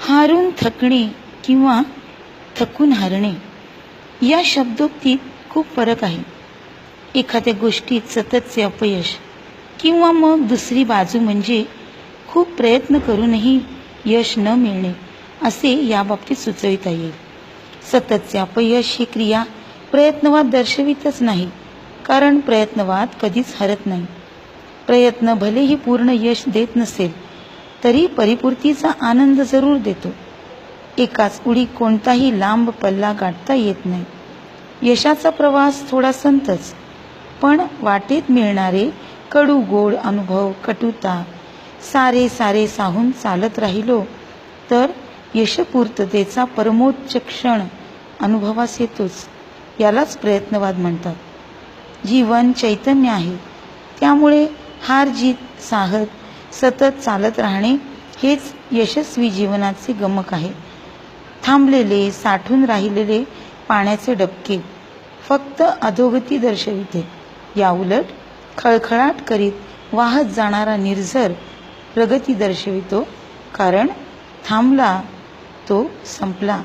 हारून थकणे किंवा थकून हारणे या शब्दोक्तीत खूप फरक आहे. एखाद्या गोष्टीत सततचे अपयश किंवा मग दुसरी बाजू म्हणजे खूप प्रयत्न करूनही यश न मिळणे असे याबाबतीत सुचविता येईल. सततचे अपयश ही क्रिया प्रयत्नवाद दर्शवितच नाही, कारण प्रयत्नवाद कधीच हरत नाही. प्रयत्न भलेही पूर्ण यश देत नसेल तरी परिपूर्तीचा आनंद जरूर देतो. एकाच उडी कोणताही लांब पल्ला गाठता येत नाही. यशाचा प्रवास थोडा संतच, पण वाटेत मिळणारे कडू गोड अनुभव, कटुता सारे साहून चालत राहिलो तर यशपूर्ततेचा परमोच्च क्षण अनुभवास येतोच. यालाच प्रयत्नवाद म्हणतात. जीवन चैतन्य आहे, त्यामुळे हार जीत साहत सतत चालत राहणे हेच यशस्वी जीवनाचे गमक आहे. थांबलेले साठून राहिलेले पाण्याचे डबके फक्त अधोगती दर्शविते. याउलट खळखळाट करीत वाहत जाणारा निर्झर प्रगती दर्शवितो, कारण थांबला तो संपला.